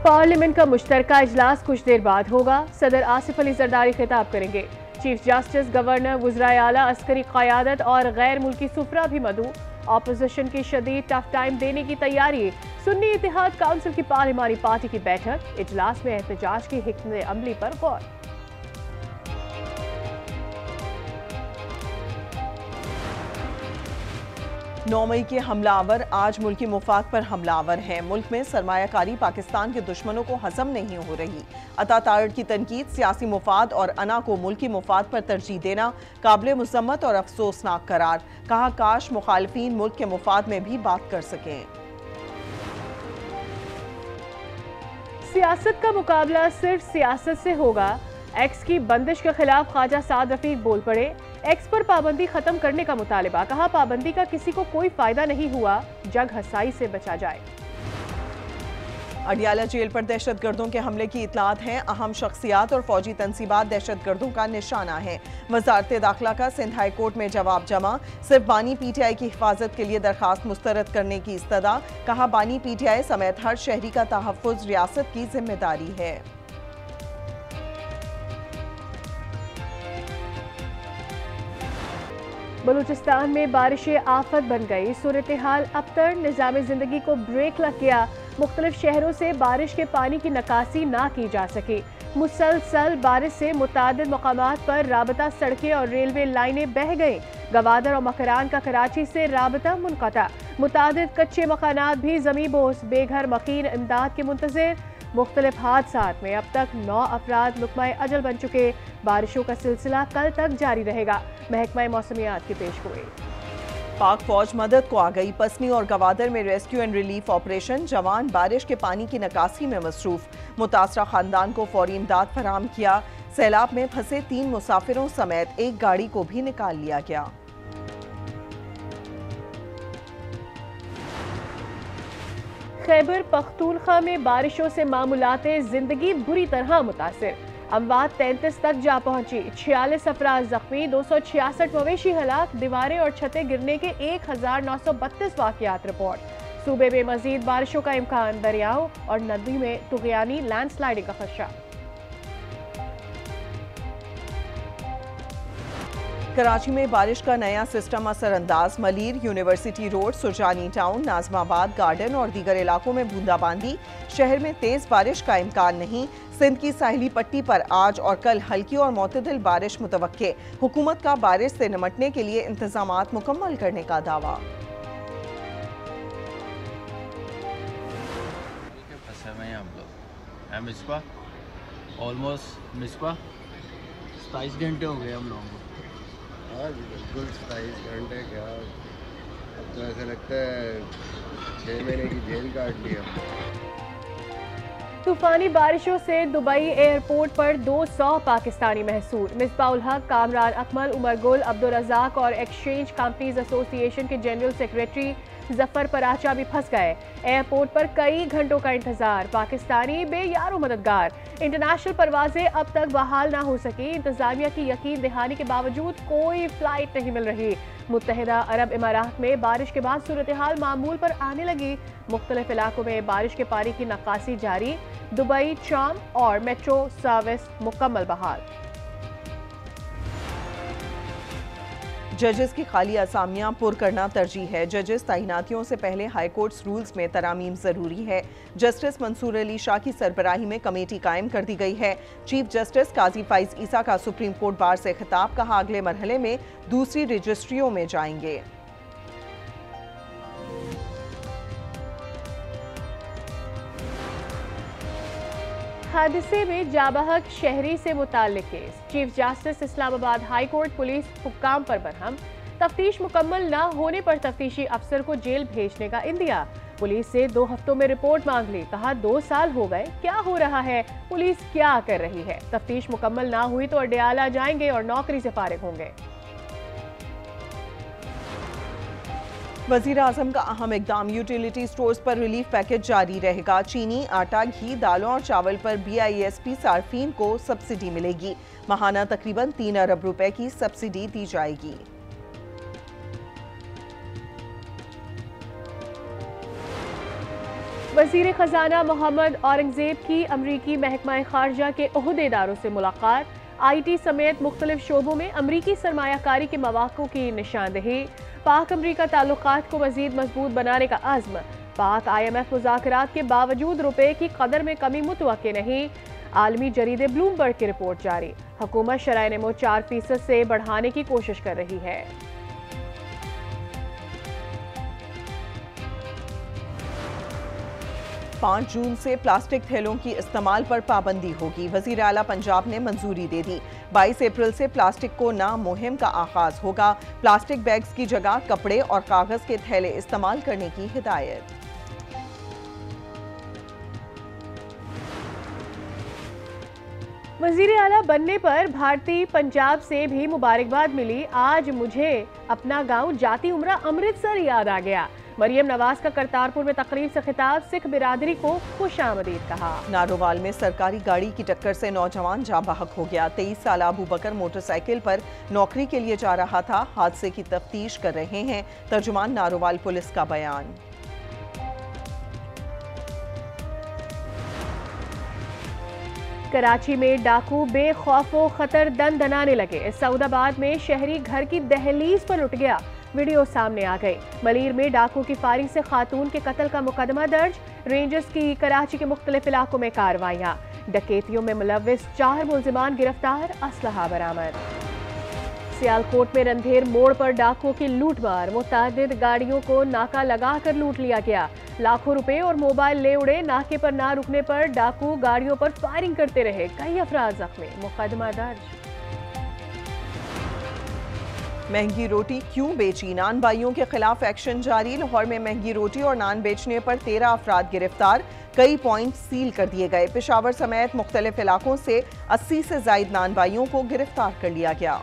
Parliament का मुश्तरका इजलास कुछ देर बाद होगा। सदर आसिफ अली जरदारी खिताब करेंगे। चीफ जस्टिस, गवर्नर, वुज़राए आला, अस्करी क़यादत और गैर मुल्की सुफरा भी मदऊ। ऑपोजिशन की शदीद टफ टाइम देने की तैयारी। सुन्नी इत्तेहाद काउंसिल की पार्लिमानी पार्टी की बैठक। इजलास में एहतजाज की हिकमत अमली पर गौर। 9 मई के हमलावर आज मुल्की मुफाद पर हमलावर हैं। मुल्क में सरमायाकारी पाकिस्तान के दुश्मनों को हजम नहीं हो रही। अतातार्ड की तनकीद, सियासी मुफाद और अना को मुल्की मुफाद पर तरजीह देना काबिल मुज़म्मत और अफसोसनाक करार। कहा, काश मुखालिफिन मुल्क के मुफाद में भी बात कर सकें। सियासत का मुकाबला सिर्फ सियासत से होगा। एक्स की बंदिश के खिलाफ ख्वाजा साद रफीक बोल पड़े। एक्स पर पाबंदी खत्म करने का मुतालिबा। कहा, पाबंदी का किसी को कोई फायदा नहीं हुआ, जग हसाई से बचा जाए। अडियाला जेल पर दहशतगर्दों के हमले की इतलात हैं। अहम शख्सियात और फौजी तंसीबात दहशतगर्दों का निशाना है। वजारत दाखिला का सिंध हाई कोर्ट में जवाब जमा। सिर्फ बानी पीटीआई की हिफाजत के लिए दरखास्त मुस्तरद करने की इस्तदा। कहा, बानी पीटीआई समेत हर शहरी का तहफ़्फ़ुज़ रियासत की जिम्मेदारी है। बलूचिस्तान में बारिशें आफत बन गई। सूरत हाल अबतर, निज़ाम ज़िंदगी को ब्रेक लग गया। मुख्तलिफ शहरों से बारिश के पानी की निकासी ना की जा सकी। मुसलसल बारिश से मुतादिद मकामात पर राबता सड़कें और रेलवे लाइनें बह गईं। गवादर और मकरान का कराची से राबता मुनक़ता। मुतादिद कच्चे मकानात भी ज़मीं बोस। बेघर मकीन इमदाद के मुंतज़िर। मुख्तलिफ हादसात में अब तक 9 अफराद लुक़माए अजल बन चुके। बारिशों का सिलसिला कल तक जारी रहेगा। महकमा मौसमियात की पेशगोई। पाक फौज मदद को आ गई। पसनी और गवादर में रेस्क्यू एंड रिलीफ ऑपरेशन। जवान बारिश के पानी की निकासी में मसरूफ। मुतासरा खानदान को फौरी इमदाद फराहम किया। सैलाब में फंसे 3 मुसाफिरों समेत एक गाड़ी को भी निकाल लिया गया। खैबर पख्तूनख्वा में बारिशों से मामूलाते जिंदगी बुरी तरह मुतासिर। अमवात 33 तक जा पहुंची। 46 अफराद जख्मी। 266 मवेशी हलाक। दीवारें और छतें गिरने के 1932 वाकयात रिपोर्ट। सूबे में मजीद बारिशों का इम्कान। दरियाओं और नदी में तुगयानी लैंडस्लाइडिंग का खदशा। कराची में बारिश का नया सिस्टम असरअंदाज। Malir, university road, Surjani town, Nazimabad garden और दीगर इलाकों में बूंदाबांदी। शहर में तेज बारिश का इम्कान नहीं। सिंध की साहिली पट्टी पर आज और कल हल्की और मोतदिल बारिश मुतवक्के। हुकूमत का बारिश से निमटने के लिए इंतजामात मुकम्मल करने का दावा। ऑलमोस्ट 27 घंटे हो गए हम लोगों को। हाँ जी बिल्कुल 27 घंटे क्या, अब तो ऐसा लगता है 6 महीने की जेल काट ली हमने। तूफानी बारिशों से दुबई एयरपोर्ट पर 200 पाकिस्तानी महसूर। मिसबाउल हक, कामरान अकमल, उमर गुल, अब्दुल रज़ाक और एक्सचेंज कंपनीज एसोसिएशन के जनरल सेक्रेटरी जफर पराचा भी फंस गए। एयरपोर्ट पर कई घंटों का इंतजार। पाकिस्तानी बेयारो मददगार। इंटरनेशनल परवाजें अब तक बहाल ना हो सकी। इंतजामिया की यकीन दहानी के बावजूद कोई फ्लाइट नहीं मिल रही। मुत्तहिदा अरब इमारात में बारिश के बाद सूरत हाल मामूल पर आने लगी। मुख्तलिफ इलाकों में बारिश के पानी की नक्कासी जारी। दुबई, शाम और मेट्रो सर्विस मुकम्मल बहाल। जजेस की खाली असामियां पुर करना तरजीह है। जजेस तैनातियों से पहले हाई कोर्ट्स रूल्स में तरामीम जरूरी है। जस्टिस मंसूर अली शाह की सरबराही में कमेटी कायम कर दी गई है। चीफ जस्टिस काजी फाइज ईसा का सुप्रीम कोर्ट बार से खिताब। कहा, अगले मरहले में दूसरी रजिस्ट्रियों में जाएंगे। हादसे में जाबहक शहरी से मुताल्लिक case. Chief justice Islamabad high court police हुक्काम पर बरहम। तफ्तीश मुकम्मल न होने पर तफ्तीशी अफसर को जेल भेजने का इंदिया। पुलिस से 2 हफ्तों में रिपोर्ट मांग ली। कहा, 2 साल हो गए, क्या हो रहा है, पुलिस क्या कर रही है। तफ्तीश मुकम्मल ना हुई तो अडियाला जाएंगे और नौकरी से फारिग होंगे। वज़ीर आज़म का अहम इक़दाम। यूटिलिटी स्टोर्स पर रिलीफ पैकेज जारी रहेगा। चीनी, आटा, घी, दालों और चावल पर BISP सार्फिन को सब्सिडी मिलेगी। माहाना तकरीबन 3 अरब रुपए की सब्सिडी दी जाएगी। वज़ीर ख़जाना मोहम्मद औरंगज़ेब की अमरीकी महकमा खारजा के ओहदेदारों से मुलाकात। IT समेत मुख्तलिफ शोबों में अमरीकी सरमायाकारी के मौक़ों की निशानदेही। पाक अमरीका ताल्लुकात को मज़ीद मजबूत बनाने का अज़्म। पाक IMF मुज़ाकरात के बावजूद रुपए की कदर में कमी मुतवक्के नहीं। आलमी जरीदे ब्लूमबर्ग की रिपोर्ट जारी। हुकूमत शरह नमो 4% से बढ़ाने की कोशिश कर रही है। 5 जून से प्लास्टिक थैलों की इस्तेमाल पर पाबंदी होगी। वज़ीर आला पंजाब ने मंजूरी दे दी। 22 अप्रैल से प्लास्टिक को ना मुहिम का आगाज होगा। प्लास्टिक बैग्स की जगह कपड़े और कागज के थैले इस्तेमाल करने की हिदायत। वज़ीर आला बनने पर भारतीय पंजाब से भी मुबारकबाद मिली। आज मुझे अपना गांव जाती उम्रा अमृतसर याद आ गया। मरियम नवाज का करतारपुर में तकरीब से खिताब। सिख बिरादरी को खुशामदीद कहा। नारोवाल में सरकारी गाड़ी की टक्कर से नौजवान जाँ बहक हो गया। 23 साल अबू बकर मोटरसाइकिल पर नौकरी के लिए जा रहा था। हादसे की तफ्तीश कर रहे हैं। तर्जुमान नारोवाल पुलिस का बयान। कराची में डाकू बेखौफो खतर दन दनाने लगे। सऊदाबाद में शहरी घर की दहलीज पर लुट गया। वीडियो सामने आ गई। मलीर में डाकू की फायरिंग से खातून के कत्ल का मुकदमा दर्ज। रेंजर्स की कराची के मुख्तलिफ इलाकों में कार्रवाइयां। डकैतियों में मुलव्विस 4 मुल्जिमान गिरफ्तार। असलहा बरामद। सियालकोट में रंधेर मोड़ पर डाकुओं की लूटमार। मुतअद्दिद गाड़ियों को नाका लगाकर लूट लिया गया। लाखों रुपए और मोबाइल ले उड़े। नाके पर ना रुकने पर डाकू गाड़ियों पर फायरिंग करते रहे। कई अफराद जख्मी। मुकदमा दर्ज। महंगी रोटी क्यों बेची? नान भाइयों के खिलाफ एक्शन जारी। लाहौर में महंगी रोटी और नान बेचने पर 13 अफराद गिरफ्तार। कई पॉइंट सील कर दिए गए। पेशावर समेत मुख्तलिफ इलाकों से 80 से जायद नान भाइयों को गिरफ्तार कर लिया गया।